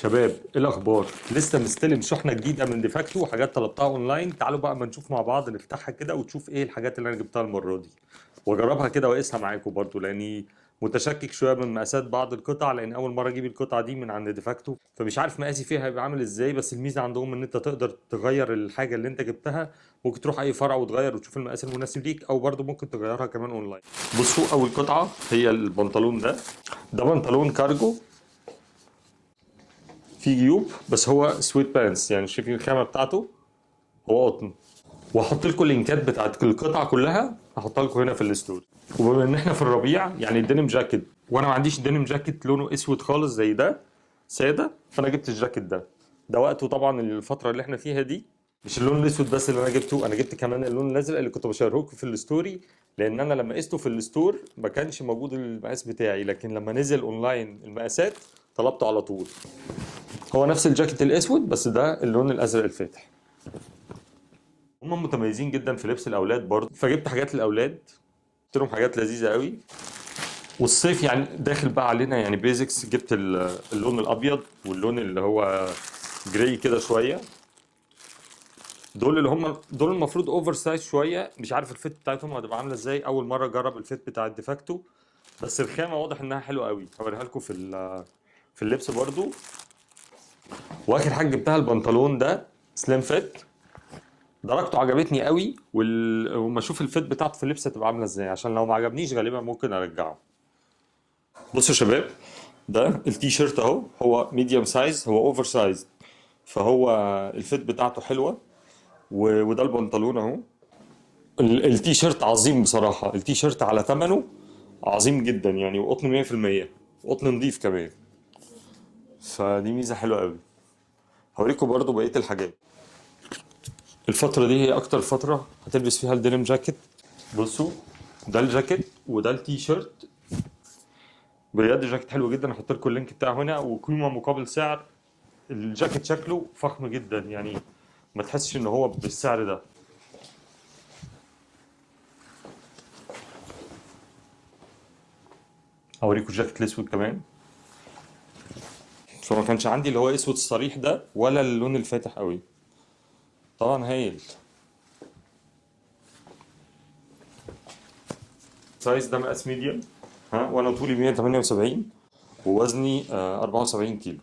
شباب، ايه الاخبار؟ لسه مستلم شحنه جديده من ديفاكتو وحاجات طلبتها اونلاين. تعالوا بقى ما نشوف مع بعض، نفتحها كده وتشوف ايه الحاجات اللي انا جبتها المره دي، واجربها كده واقيسها معاكم برضو، لاني متشكك شويه من مقاسات بعض القطع، لان اول مره اجيب القطعه دي من عند ديفاكتو، فمش عارف مقاسي فيها هيبقى عامل ازاي. بس الميزه عندهم ان انت تقدر تغير الحاجه اللي انت جبتها، ممكن تروح اي فرع وتغير وتشوف المقاس المناسب ليك، او برضو ممكن تغيرها كمان اونلاين. بصوا، اول قطعه هي البنطلون ده بنطلون كارجو، في جيوب، بس هو سويت بانس، يعني شايفين الخامه بتاعته، هو قطن. وهحط لكم اللينكات بتاعت القطعه كلها، هحطها لكم هنا في الستوري. وبما ان احنا في الربيع، يعني الدينيم جاكيت، وانا ما عنديش دينيم جاكيت لونه اسود خالص زي ده ساده، فانا جبت الجاكيت ده وقته طبعا الفتره اللي احنا فيها دي. مش اللون الاسود بس اللي انا جبته، انا جبت كمان اللون الازرق اللي كنت بشيره لكم في الستوري، لان انا لما قسته في الستور ما كانش موجود المقاس بتاعي، لكن لما نزل اونلاين المقاسات طلبته على طول. هو نفس الجاكيت الاسود، بس ده اللون الازرق الفاتح. هم متميزين جدا في لبس الاولاد برضه، فجبت حاجات للاولاد، جبت لهم حاجات لذيذه قوي. والصيف يعني داخل بقى علينا، يعني بيزكس، جبت اللون الابيض واللون اللي هو جراي كده شويه. دول المفروض اوفر سايز شويه، مش عارف الفيت بتاعتهم هتبقى عامله ازاي، اول مره اجرب الفيت بتاع الديفاكتو. بس الخامه واضح انها حلوه قوي، هوريها لكم في اللبس برضو. واخر حاجه جبتها البنطلون ده سليم فيت، درجته عجبتني قوي، وما اشوف الفيت بتاعته في اللبس هتبقى عامله ازاي، عشان لو ما عجبنيش غالبا ممكن ارجعه. بصوا يا شباب، ده التي شيرت اهو، هو ميديوم سايز، هو اوفر سايز، فهو الفيت بتاعته حلوه. وده البنطلون اهو. التي شيرت عظيم بصراحه، التي شيرت على ثمنه عظيم جدا يعني، وقطن 100%، قطن نظيف كمان، فدي ميزه حلوه قوي. هوريكم برضو بقيه الحاجات. الفتره دي هي اكتر فتره هتلبس فيها الدينيم جاكيت. بصوا، ده الجاكيت وده التي شيرت، بجد جاكيت حلو جدا. هحط لكم اللينك بتاعه هنا، وقيمه مقابل سعر. الجاكيت شكله فخم جدا يعني، ما تحسش ان هو بالسعر ده. هوريكم الجاكيت الاسود كمان، فما كانش عندي اللي هو اسود الصريح ده، ولا اللون الفاتح قوي. طبعا هايل. سايز ده مقاس ميديم، ها، وانا طولي 178 ووزني 74 كيلو،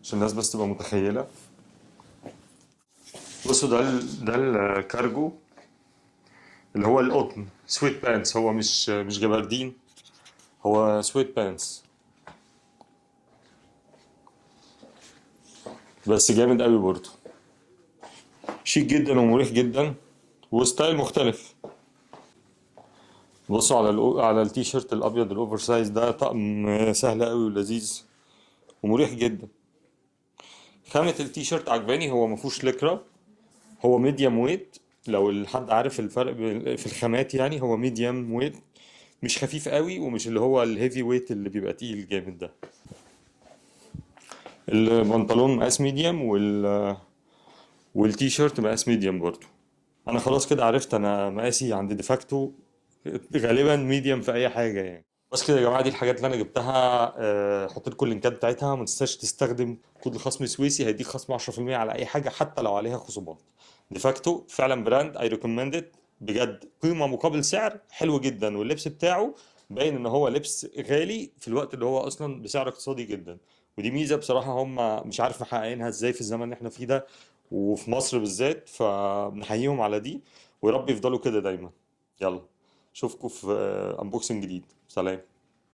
عشان الناس بس تبقى متخيله. بصوا، ده الكارجو اللي هو القطن سويت بانس، هو مش جبردين، هو سويت بانس، بس جامد قوي برضه، شيك جدا ومريح جدا، وستايل مختلف. بصوا على التي شيرت الابيض الاوفر سايز ده، طقم سهل قوي ولذيذ ومريح جدا. خامة التي شيرت عجباني، هو ما فيهوش لكرة، هو ميديوم ويت. لو الحد عارف الفرق في الخامات، يعني هو ميديوم ويت، مش خفيف قوي ومش اللي هو الهيفي ويت اللي بيبقى تقيل جامد ده. البنطلون مقاس ميديوم والتي شيرت مقاس ميديوم برضو. انا خلاص كده عرفت انا مقاسي عند ديفاكتو، غالبا ميديوم في اي حاجه يعني. بس كده يا جماعه، دي الحاجات اللي انا جبتها. حط لكم اللينكات بتاعتها، ما تنساش تستخدم كود الخصم سويسي، هيديك خصم 10% على اي حاجه حتى لو عليها خصومات. ديفاكتو فعلا براند اي ريكومندد، بجد قيمه مقابل سعر حلو جدا، واللبس بتاعه باين ان هو لبس غالي في الوقت اللي هو اصلا بسعر اقتصادي جدا. ودي ميزه بصراحه هم مش عارف محققينها ازاي في الزمن اللي احنا فيه ده، وفي مصر بالذات، فنحييهم على دي، ويا رب يفضلوا كده دايما. يلا، اشوفكم في انبوكسنج جديد. سلام.